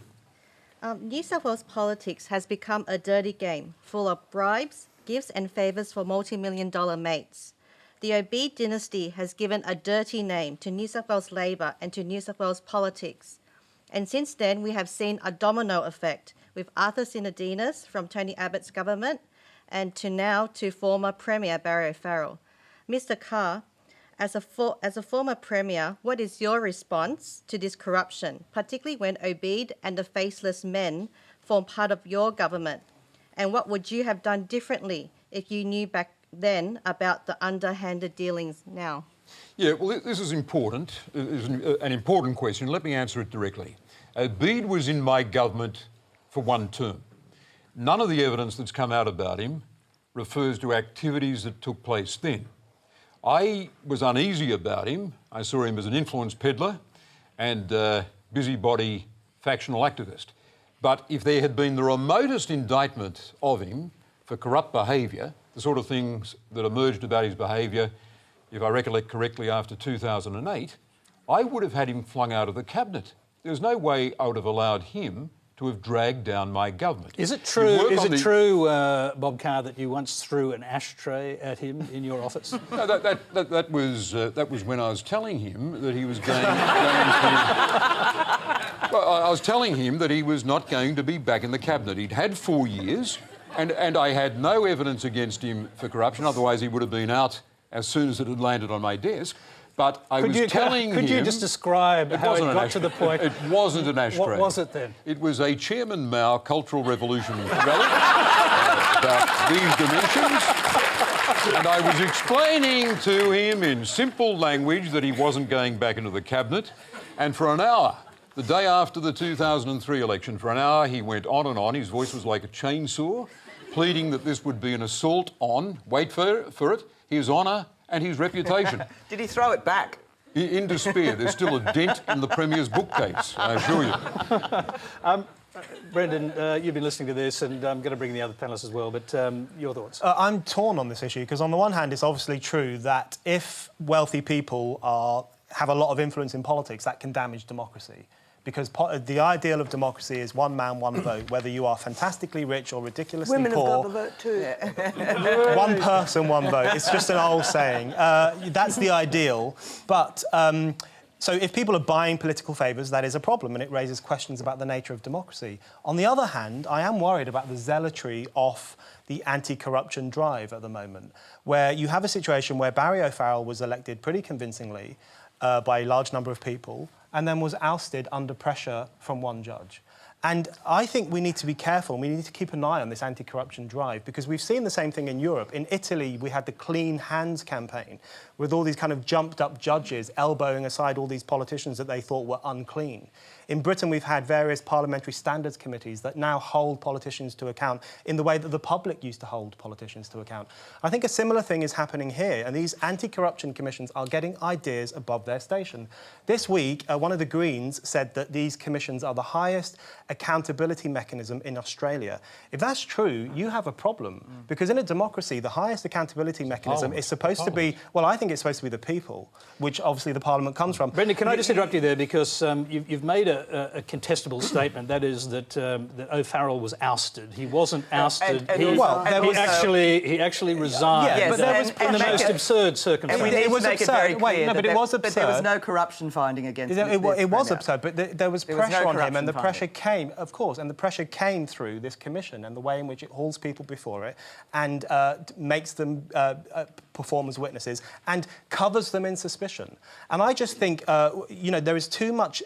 New South Wales politics has become a dirty game, full of bribes, gifts and favours for multi-million-dollar mates. The Obeid dynasty has given a dirty name to New South Wales Labor and to New South Wales politics. And since then, we have seen a domino effect with Arthur Sinodinos from Tony Abbott's government and to former Premier Barry O'Farrell. Mr Carr, as a former Premier, what is your response to this corruption, particularly when Obeid and the faceless men form part of your government? And what would you have done differently if you knew back then about the underhanded dealings now? Yeah, well, this is important. It is an important question. Let me answer it directly. Bede was in my government for one term. None of the evidence that's come out about him refers to activities that took place then. I was uneasy about him. I saw him as an influence peddler and busybody factional activist. But if there had been the remotest indictment of him for corrupt behaviour, the sort of things that emerged about his behaviour, if I recollect correctly, after 2008, I would have had him flung out of the cabinet. There's no way I would have allowed him to have dragged down my government. Is it true? Bob Carr, that you once threw an ashtray at him in your office? No, that was when I was telling him that he was going to. Well, I was telling him that he was not going to be back in the cabinet. He'd had 4 years, and I had no evidence against him for corruption. Otherwise, he would have been out as soon as it had landed on my desk. But Could you just describe how it got to the point? It wasn't an ashtray. What was it then? It was a Chairman Mao Cultural Revolution rally about these dimensions. And I was explaining to him in simple language that he wasn't going back into the cabinet. And for an hour, the day after the 2003 election, for an hour he went on and on. His voice was like a chainsaw, pleading that this would be an assault on, wait for it, his honour and his reputation. Did he throw it back? In despair. There's still a dent in the Premier's bookcase, I assure you. Brendan, you've been listening to this, and I'm going to bring the other panellists as well, but your thoughts? I'm torn on this issue, because on the one hand, it's obviously true that if wealthy people have a lot of influence in politics, that can damage democracy. Because the ideal of democracy is one man, one vote, whether you are fantastically rich or ridiculously Women poor. have got the vote too. One person, one vote. It's just an old saying. That's the ideal. But so if people are buying political favours, that is a problem, and it raises questions about the nature of democracy. On the other hand, I am worried about the zealotry of the anti-corruption drive at the moment, where you have a situation where Barry O'Farrell was elected pretty convincingly by a large number of people, and then was ousted under pressure from one judge. And I think we need to be careful, and we need to keep an eye on this anti-corruption drive, because we've seen the same thing in Europe. In Italy, we had the Clean Hands campaign, with all these kind of jumped-up judges elbowing aside all these politicians that they thought were unclean. In Britain, we've had various parliamentary standards committees that now hold politicians to account in the way that the public used to hold politicians to account. I think a similar thing is happening here, and these anti-corruption commissions are getting ideas above their station. This week, one of the Greens said that these commissions are the highest accountability mechanism in Australia. If that's true, you have a problem, because in a democracy, the highest accountability mechanism is supposed to be, well, I think it's supposed to be the people, which obviously the Parliament comes from. Brendan, can I just interrupt you there, because you've made a contestable statement, that is that O'Farrell was ousted. He wasn't ousted. He actually resigned. Yes, but that was in the most absurd circumstances. It was absurd. But it was absurd. But there was no corruption finding against him. It was absurd, but there was pressure on him, and the pressure came, of course, and the pressure came through this commission and the way in which it hauls people before it and makes them perform as witnesses and covers them in suspicion. And I just think, there is too much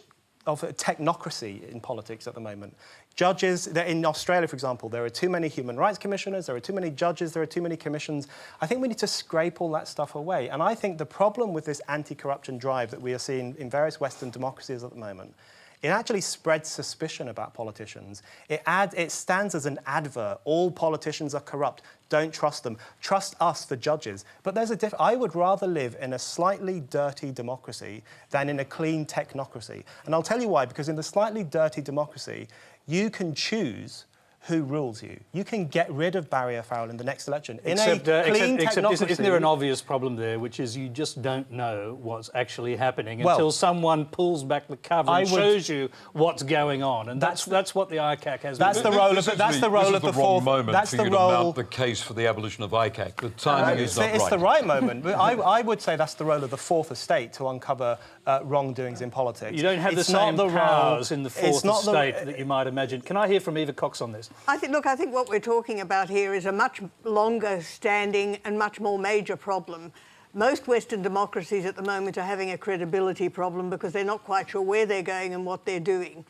of a technocracy in politics at the moment. Judges, in Australia, for example, there are too many human rights commissioners, there are too many judges, there are too many commissions. I think we need to scrape all that stuff away. And I think the problem with this anti-corruption drive that we are seeing in various Western democracies at the moment, it actually spreads suspicion about politicians. It stands as an advert. All politicians are corrupt. Don't trust them. Trust us, the judges. But there's I would rather live in a slightly dirty democracy than in a clean technocracy. And I'll tell you why. Because in the slightly dirty democracy, you can choose who rules you. You can get rid of Barry O'Farrell in the next election. Except isn't there an obvious problem there, which is you just don't know what's actually happening until someone pulls back the cover and shows you what's going on, and that's what the ICAC has. That's the role of the fourth moment. That's the role. Mount the case for the abolition of ICAC. The timing is not right. It's the right moment. But I would say that's the role of the fourth estate to uncover wrongdoings in politics. You don't have the same powers in the fourth estate that you might imagine. Can I hear from Eva Cox on this? I think what we're talking about here is a much longer standing and much more major problem. Most Western democracies at the moment are having a credibility problem because they're not quite sure where they're going and what they're doing.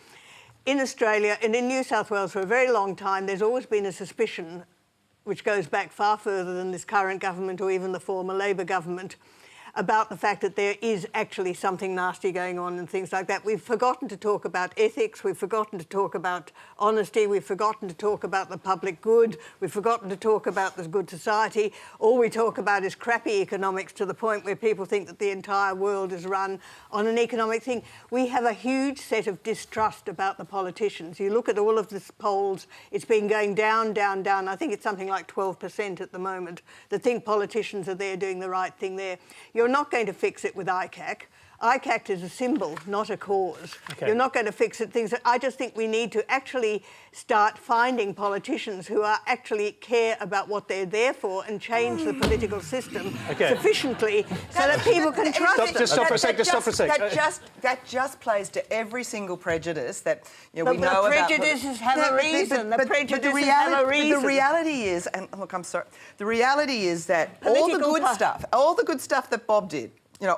In Australia and in New South Wales for a very long time, there's always been a suspicion which goes back far further than this current government or even the former Labor government, about the fact that there is actually something nasty going on and things like that. We've forgotten to talk about ethics, we've forgotten to talk about honesty, we've forgotten to talk about the public good, we've forgotten to talk about the good society. All we talk about is crappy economics to the point where people think that the entire world is run on an economic thing. We have a huge set of distrust about the politicians. You look at all of the polls, it's been going down, down, down. I think it's something like 12% at the moment that think politicians are there doing the right thing there. You're not going to fix it with ICAC. ICAC is a symbol, not a cause. Okay. You're not going to fix it. I just think we need to actually start finding politicians who are actually care about what they're there for and change the political system sufficiently so that people can trust them. Just stop for a sec. That just plays to every single prejudice that we know about. The prejudices have a reason. The prejudices have a reason. But the reality is, and look, I'm sorry. The reality is that all the good stuff that Bob did.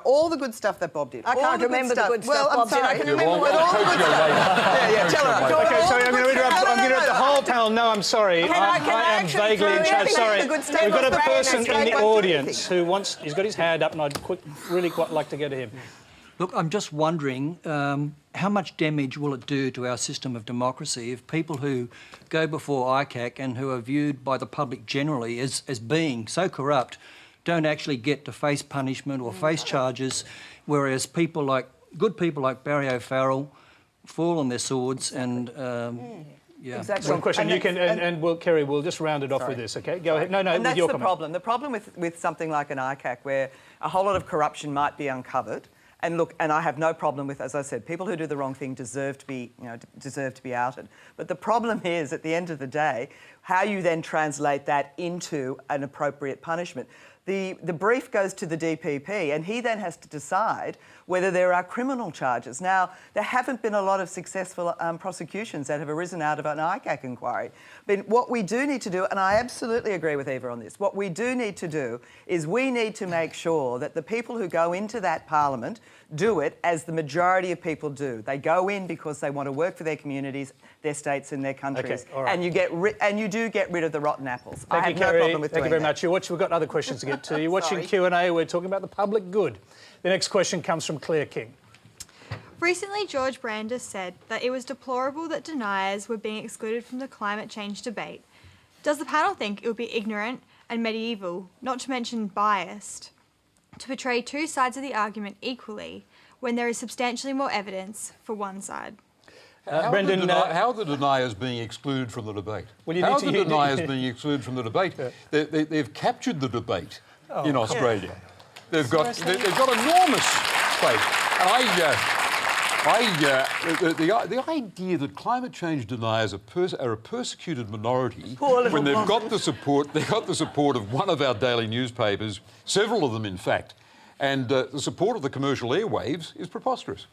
All the good stuff that Bob did. I can't remember the good stuff Bob did. I can remember all the good stuff. Tell her. Okay, sorry, I'm going to interrupt. I'm going to interrupt the whole panel. No, I'm sorry. I am vaguely in charge. Sorry. We've got a person in the audience who he's got his hand up, and I'd really quite like to go to him. Look, I'm just wondering how much damage will it do to our system of democracy if people who go before ICAC and who are viewed by the public generally as being so corrupt don't actually get to face punishment or face charges, whereas good people like Barry O'Farrell fall on their swords and Exactly. One question. Kerry, we'll just round it off with this, okay? Go ahead. No, and that's with your the comment. problem. The problem with something like an ICAC where a whole lot of corruption might be uncovered, and look, and I have no problem with, as I said, people who do the wrong thing deserve to be outed. But the problem is, at the end of the day, how you then translate that into an appropriate punishment. The brief goes to the DPP and he then has to decide whether there are criminal charges. Now, there haven't been a lot of successful prosecutions that have arisen out of an ICAC inquiry. But what we do need to do, and I absolutely agree with Eva on this, what we do need to do is we need to make sure that the people who go into that parliament do it as the majority of people do. They go in because they want to work for their communities, their states and their countries. Okay, all right. And you do get rid of the rotten apples. Thank you, no Kerry. problem with Thank you doing very that. much. We've got other questions to get to. You're watching Q&A. We're talking about the public good. The next question comes from Claire King. Recently, George Brandis said that it was deplorable that deniers were being excluded from the climate change debate. Does the panel think it would be ignorant and medieval, not to mention biased, to portray two sides of the argument equally when there is substantially more evidence for one side? Brendan, how are the deniers being excluded from the debate? How are the deniers being excluded from the debate? They've captured the debate in Australia. They've got enormous space. And the idea that climate change deniers are a persecuted minority when they've got the support of one of our daily newspapers, several of them in fact, and the support of the commercial airwaves is preposterous.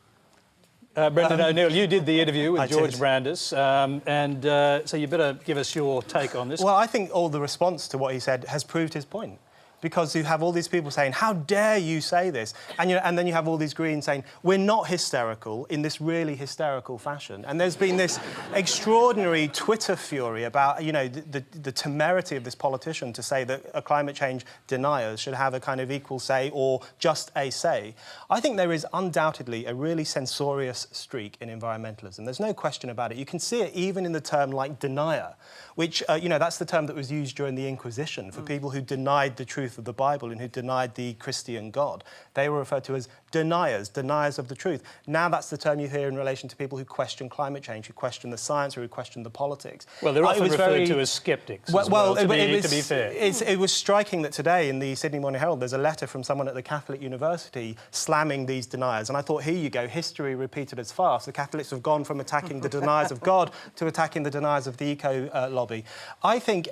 Brendan O'Neill, you did the interview with George Brandis, so you better give us your take on this. Well, I think all the response to what he said has proved his point. Because you have all these people saying, how dare you say this? And then you have all these Greens saying, we're not hysterical in this really hysterical fashion. And there's been this extraordinary Twitter fury about, the temerity of this politician to say that a climate change deniers should have a kind of equal say or just a say. I think there is undoubtedly a really censorious streak in environmentalism. There's no question about it. You can see it even in the term like denier, which, that's the term that was used during the Inquisition for people who denied the truth of the Bible and who denied the Christian God. They were referred to as deniers of the truth. Now that's the term you hear in relation to people who question climate change, who question the science, or who question the politics. Well, they're often referred to as sceptics to be fair. It was striking that today in the Sydney Morning Herald there's a letter from someone at the Catholic University slamming these deniers. And I thought, here you go, history repeated as fast. The Catholics have gone from attacking the deniers of God to attacking the deniers of the eco-lobby. I think,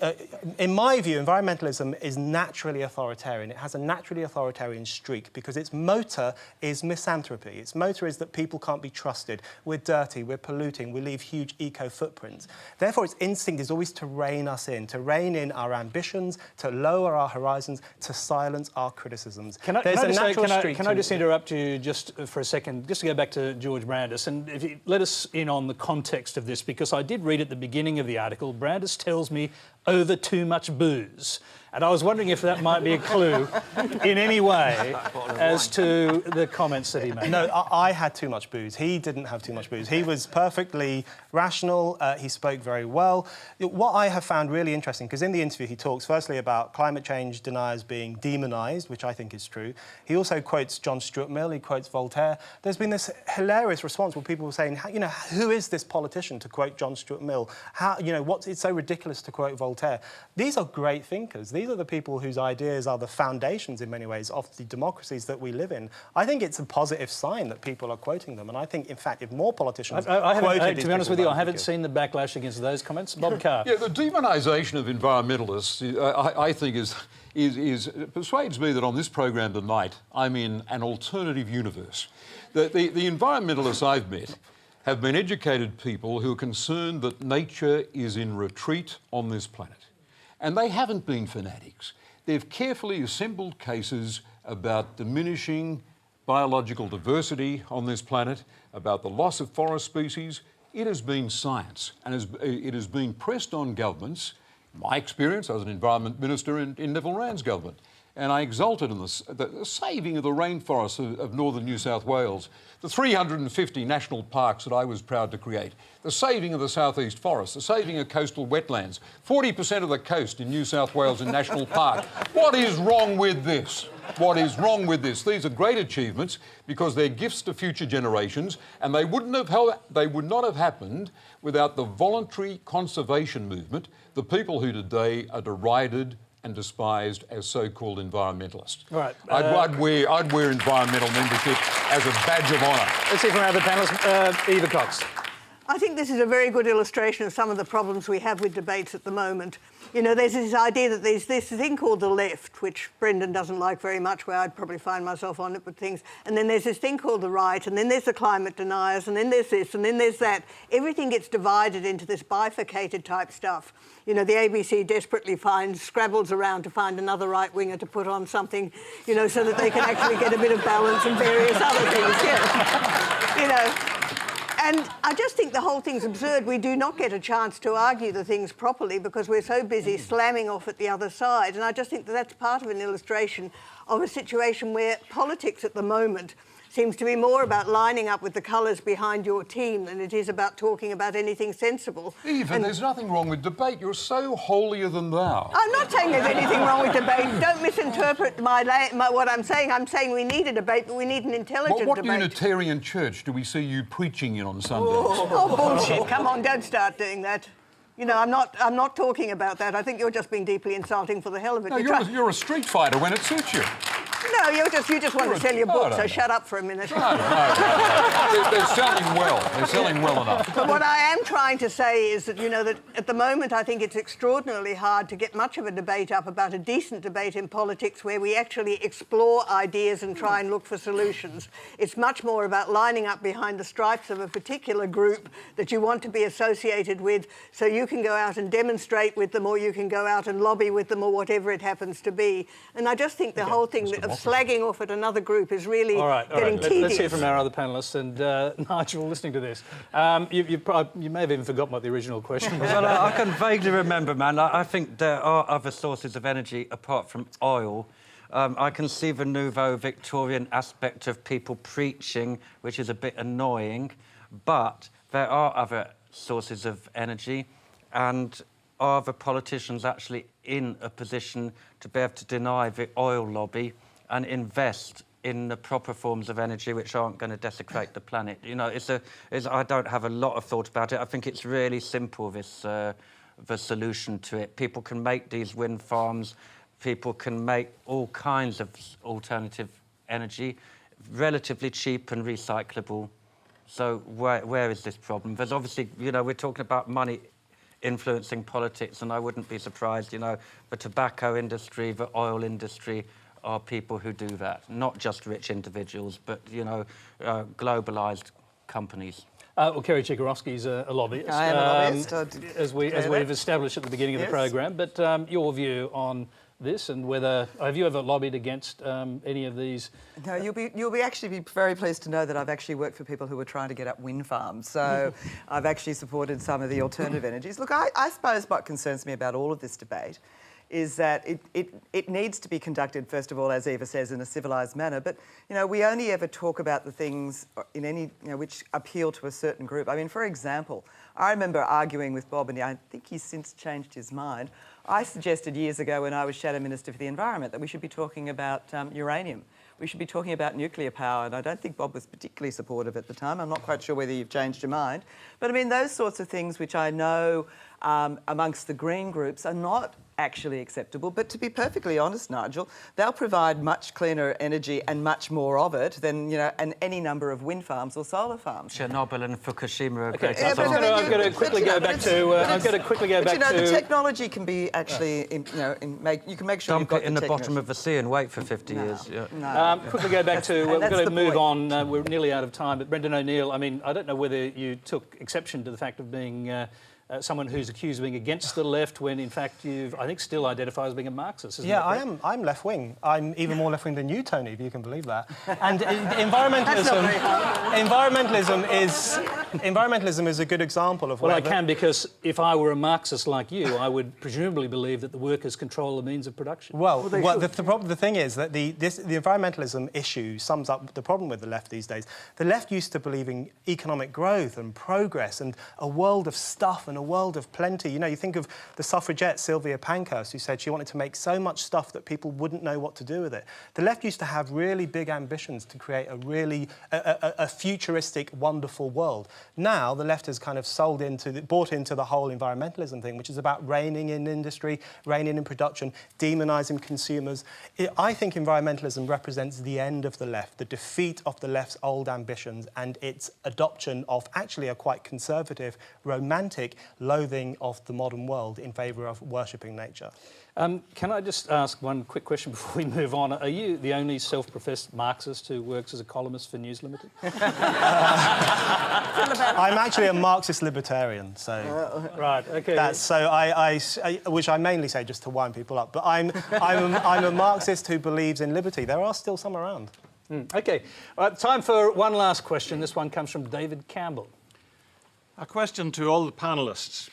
in my view, environmentalism is naturally authoritarian. It has a naturally authoritarian streak because its motor is misanthropy. Its motor is that people can't be trusted. We're dirty, we're polluting, we leave huge eco-footprints. Therefore, its instinct is always to rein us in, to rein in our ambitions, to lower our horizons, to silence our criticisms. Can I just interrupt you just for a second, just to go back to George Brandis, and if you let us in on the context of this, because I did read at the beginning of the article, Brandis tells me over too much booze. And I was wondering if that might be a clue in any way as to the comments that he made. No, I had too much booze. He didn't have too much booze. He was perfectly rational. He spoke very well. What I have found really interesting, because in the interview he talks firstly about climate change deniers being demonised, which I think is true. He also quotes John Stuart Mill, he quotes Voltaire. There's been this hilarious response where people were saying, you know, who is this politician to quote John Stuart Mill? How, you know, it's so ridiculous to quote Voltaire. These are great thinkers. These are the people whose ideas are the foundations, in many ways, of the democracies that we live in. I think it's a positive sign that people are quoting them, and I think, in fact, if more politicians quoted to be honest with you, I haven't seen the backlash against those comments. Bob Carr. Yeah, the demonisation of environmentalists, I think, persuades me that on this program tonight, I'm in an alternative universe. The environmentalists I've met have been educated people who are concerned that nature is in retreat on this planet. And they haven't been fanatics. They've carefully assembled cases about diminishing biological diversity on this planet, about the loss of forest species. It has been science, and it has been pressed on governments. In my experience, I was an environment minister in Neville Wran's government, and I exulted in the saving of the rainforests of northern New South Wales, the 350 national parks that I was proud to create, the saving of the southeast forests, the saving of coastal wetlands, 40% of the coast in New South Wales in national park. What is wrong with this? What is wrong with this? These are great achievements because they're gifts to future generations, and they would not have happened without the voluntary conservation movement, the people who today are derided and despised as so-called environmentalists. All right. I'd wear environmental membership as a badge of honour. Let's hear from our other panellists. Eva Cox. I think this is a very good illustration of some of the problems we have with debates at the moment. You know, there's this idea that there's this thing called the left, which Brendan doesn't like very much, where I'd probably find myself on it with things. And then there's this thing called the right, and then there's the climate deniers, and then there's this, and then there's that. Everything gets divided into this bifurcated type stuff. You know, the ABC desperately scrabbles around to find another right-winger to put on something, you know, so that they can actually get a bit of balance and various other things, yeah. You know. And I just think the whole thing's absurd. We do not get a chance to argue the things properly because we're so busy slamming off at the other side. And I just think that that's part of an illustration of a situation where politics at the moment seems to be more about lining up with the colours behind your team than it is about talking about anything sensible. Eva, there's nothing wrong with debate. You're so holier than thou. I'm not saying there's anything wrong with debate. Don't misinterpret what I'm saying. I'm saying we need a debate, but we need an intelligent debate. What Unitarian church do we see you preaching in on Sundays? Oh, bullshit. Come on, don't start doing that. You know, I'm not talking about that. I think you're just being deeply insulting for the hell of it. No, you're a street fighter when it suits you. No, you just want to sell your book, so shut up for a minute. No. They're selling well. They're selling well enough. But what I am trying to say is that, you know, that at the moment I think it's extraordinarily hard to get much of a debate up about a decent debate in politics where we actually explore ideas and try and look for solutions. It's much more about lining up behind the stripes of a particular group that you want to be associated with so you can go out and demonstrate with them or you can go out and lobby with them or whatever it happens to be. And I just think the whole thing of slagging off at another group is really getting tedious. Let's hear from our other panellists. And Nigel, listening to this, you may have even forgotten what the original question was. Well, I can vaguely remember, man. I think there are other sources of energy apart from oil. I can see the nouveau Victorian aspect of people preaching, which is a bit annoying, but there are other sources of energy, and are the politicians actually in a position to be able to deny the oil lobby and invest in the proper forms of energy which aren't going to desecrate the planet? You know, I don't have a lot of thought about it. I think it's really simple, the solution to it. People can make these wind farms. People can make all kinds of alternative energy, relatively cheap and recyclable. So where is this problem? There's obviously, you know, we're talking about money influencing politics, and I wouldn't be surprised, you know, the tobacco industry, the oil industry are people who do that, not just rich individuals, but, you know, globalised companies. Well, Kerry Chikarovski's a lobbyist. I am a lobbyist. As we've established at the beginning of the programme. But your view on this, and whether have you ever lobbied against any of these? No, you'll be actually be very pleased to know that I've actually worked for people who were trying to get up wind farms. So I've actually supported some of the alternative energies. Look, I suppose what concerns me about all of this debate is that it needs to be conducted, first of all, as Eva says, in a civilised manner. But, you know, we only ever talk about the things in any, you know, which appeal to a certain group. I mean, for example, I remember arguing with Bob, and I think he's since changed his mind. I suggested years ago when I was Shadow Minister for the Environment that we should be talking about uranium. We should be talking about nuclear power, and I don't think Bob was particularly supportive at the time. I'm not quite sure whether you've changed your mind. But, I mean, those sorts of things which I know amongst the green groups are not actually acceptable. But to be perfectly honest, Nigel, they'll provide much cleaner energy and much more of it than, you know, any number of wind farms or solar farms. Chernobyl and Fukushima are Okay, great I'm going to quickly go back to. The technology can be actually, you can make sure dump it in the bottom of the sea and wait for 50 years. Yeah. No. Quickly go back to. We're going to move point. on. We're nearly out of time. But Brendan O'Neill, I mean, I don't know whether you took exception to the fact of being. Someone who's accused of being against the left when, in fact, you've, I think, still identify as being a Marxist, isn't it? Yeah, I'm left-wing. I'm even more left-wing than you, Tony, if you can believe that. And environmentalism is a good example of. Well, I can, because if I were a Marxist like you, I would presumably believe that the workers control the means of production. The thing is that the environmentalism issue sums up the problem with the left these days. The left used to believe in economic growth and progress and a world of stuff and a world of plenty. You know, you think of the suffragette Sylvia Pankhurst, who said she wanted to make so much stuff that people wouldn't know what to do with it. The left used to have really big ambitions to create a really a futuristic, wonderful world. Now the left has kind of bought into the whole environmentalism thing, which is about reining in industry, reining in production, demonising consumers. I think environmentalism represents the end of the left, the defeat of the left's old ambitions, and its adoption of actually a quite conservative, romantic loathing of the modern world in favour of worshipping nature. Can I just ask one quick question before we move on? Are you the only self-professed Marxist who works as a columnist for News Limited? I'm actually a Marxist libertarian, so right, okay. That's so which I mainly say just to wind people up. But I'm a Marxist who believes in liberty. There are still some around. Okay, all right, time for one last question. This one comes from David Campbell. A question to all the panellists.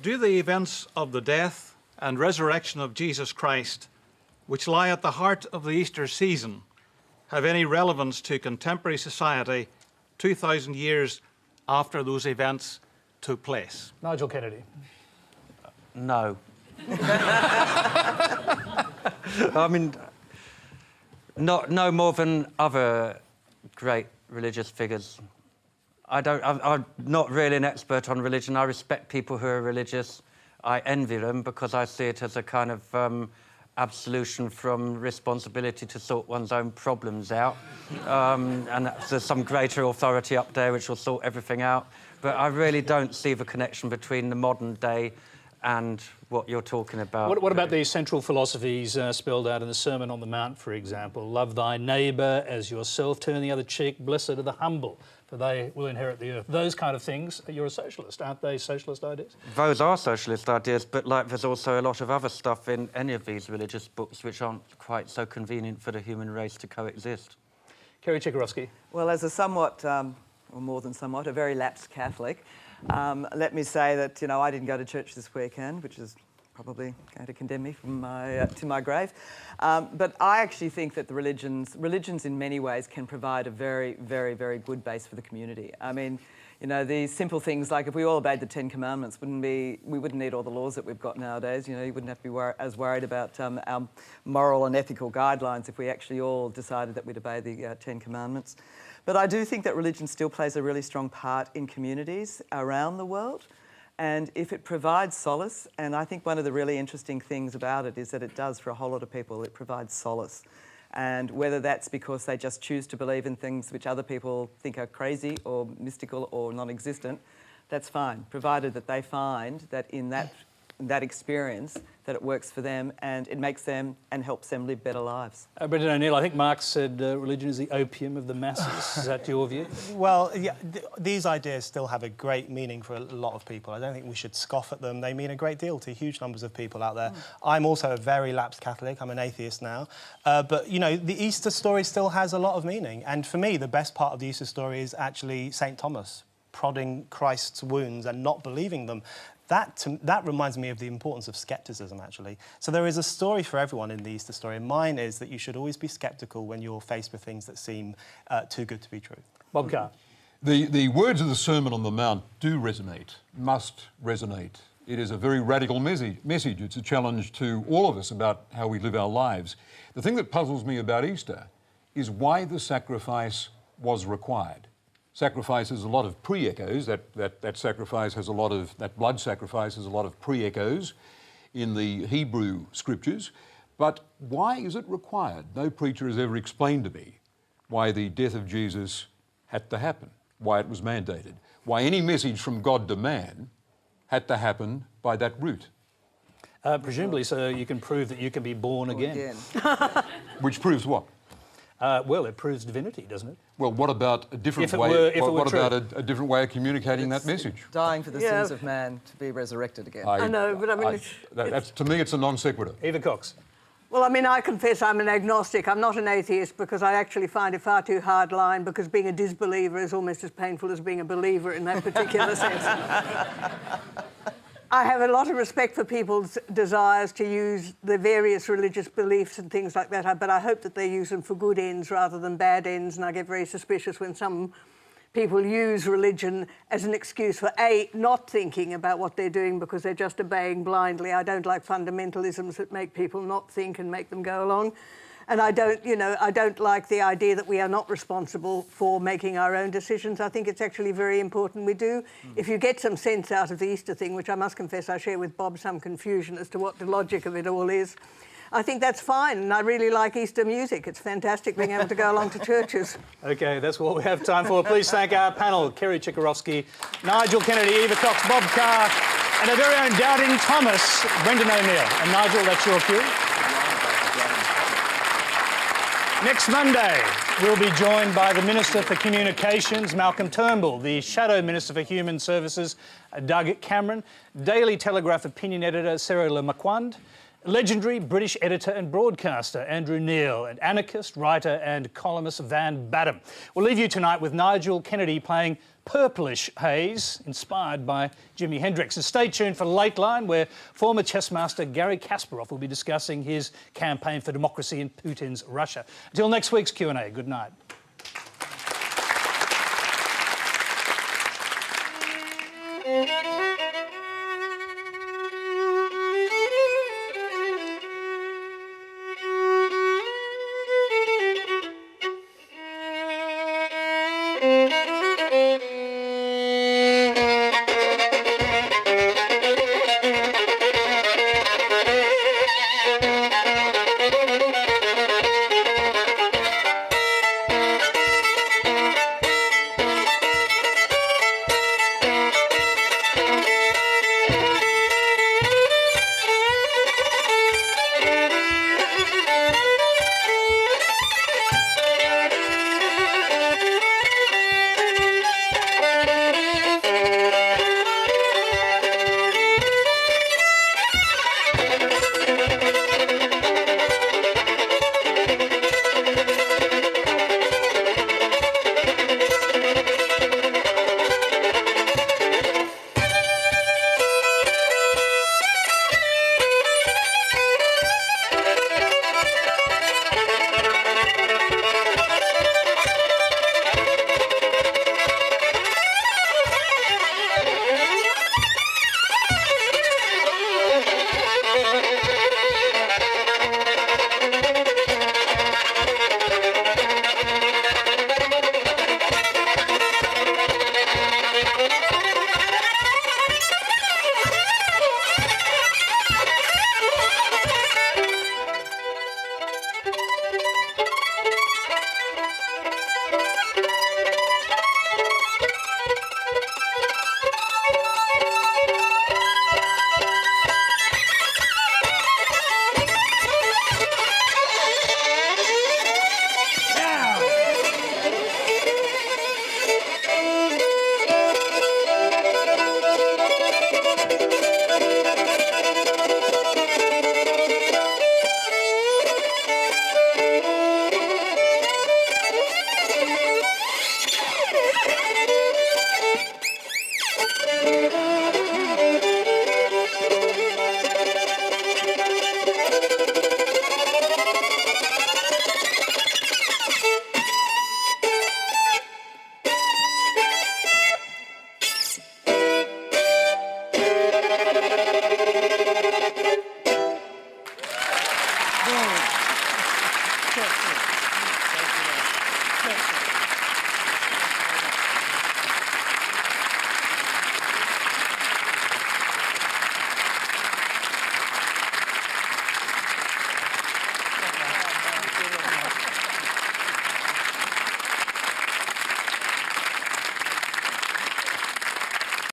Do the events of the death and resurrection of Jesus Christ, which lie at the heart of the Easter season, have any relevance to contemporary society 2,000 years after those events took place? Nigel Kennedy. No. I mean, no more than other great religious figures. I'm not really an expert on religion. I respect people who are religious. I envy them because I see it as a kind of absolution from responsibility to sort one's own problems out. And there's some greater authority up there which will sort everything out. But I really don't see the connection between the modern day and what you're talking about. What about these central philosophies spelled out in the Sermon on the Mount, for example? Love thy neighbour as yourself, turn the other cheek, blessed are the humble, for they will inherit the earth. Those kind of things, you're a socialist, aren't they socialist ideas? Those are socialist ideas, but there's also a lot of other stuff in any of these religious books which aren't quite so convenient for the human race to coexist. Kerry Chikarovski. Well, as a somewhat, or more than somewhat, a very lapsed Catholic, let me say that, you know, I didn't go to church this weekend, which is probably going to condemn me from to my grave. But I actually think that the religions in many ways can provide a very, very, very good base for the community. I mean, you know, these simple things like if we all obeyed the 10 Commandments, we wouldn't need all the laws that we've got nowadays. You know, you wouldn't have to be as worried about our moral and ethical guidelines if we actually all decided that we'd obey the 10 Commandments. But I do think that religion still plays a really strong part in communities around the world. And if it provides solace, and I think one of the really interesting things about it is that it does for a whole lot of people, it provides solace. And whether that's because they just choose to believe in things which other people think are crazy or mystical or non-existent, that's fine, provided that they find that in that that experience, that it works for them and it makes them and helps them live better lives. Brendan O'Neill, I think Marx said religion is the opium of the masses. Is that your view? Well, yeah, these ideas still have a great meaning for a lot of people. I don't think we should scoff at them. They mean a great deal to huge numbers of people out there. I'm also a very lapsed Catholic. I'm an atheist now. But, you know, the Easter story still has a lot of meaning. And for me, the best part of the Easter story is actually St. Thomas prodding Christ's wounds and not believing them. That reminds me of the importance of scepticism, actually. So there is a story for everyone in the Easter story, and mine is that you should always be sceptical when you're faced with things that seem too good to be true. Bob Carr. The words of the Sermon on the Mount do resonate, must resonate. It is a very radical message. It's a challenge to all of us about how we live our lives. The thing that puzzles me about Easter is why the sacrifice was required. Sacrifice has a lot of pre-echoes. That sacrifice has a lot of, that blood sacrifice has a lot of pre-echoes in the Hebrew scriptures. But why is it required? No preacher has ever explained to me why the death of Jesus had to happen, why it was mandated, why any message from God to man had to happen by that route. Presumably so you can prove that you can be born again. Which proves what? Well, it proves divinity, doesn't it? Well, what about a different way? What about a different way of communicating that message? Dying for the sins of man to be resurrected again. I know, but I mean, that's, to me, it's a non sequitur. Eva Cox. Well, I mean, I confess I'm an agnostic. I'm not an atheist because I actually find it far too hard line because being a disbeliever is almost as painful as being a believer in that particular sense. I have a lot of respect for people's desires to use the various religious beliefs and things like that, but I hope that they use them for good ends rather than bad ends, and I get very suspicious when some people use religion as an excuse for, A, not thinking about what they're doing because they're just obeying blindly. I don't like fundamentalisms that make people not think and make them go along. And I don't like the idea that we are not responsible for making our own decisions. I think it's actually very important we do. If you get some sense out of the Easter thing, which I must confess I share with Bob some confusion as to what the logic of it all is, I think that's fine. And I really like Easter music. It's fantastic being able to go along to churches. OK, that's what we have time for. Please thank our panel, Kerry Chikarovski, Nigel Kennedy, Eva Cox, Bob Carr, and our very own doubting Thomas, Brendan O'Neill. And Nigel, that's your cue. Next Monday, we'll be joined by the Minister for Communications, Malcolm Turnbull, the Shadow Minister for Human Services, Doug Cameron, Daily Telegraph opinion editor, Sarah Le Marquand, legendary British editor and broadcaster, Andrew Neil, and anarchist, writer and columnist, Van Badham. We'll leave you tonight with Nigel Kennedy playing Purplish Haze, inspired by Jimi Hendrix. And stay tuned for Late Line, where former chess master Garry Kasparov will be discussing his campaign for democracy in Putin's Russia. Until next week's Q&A, good night.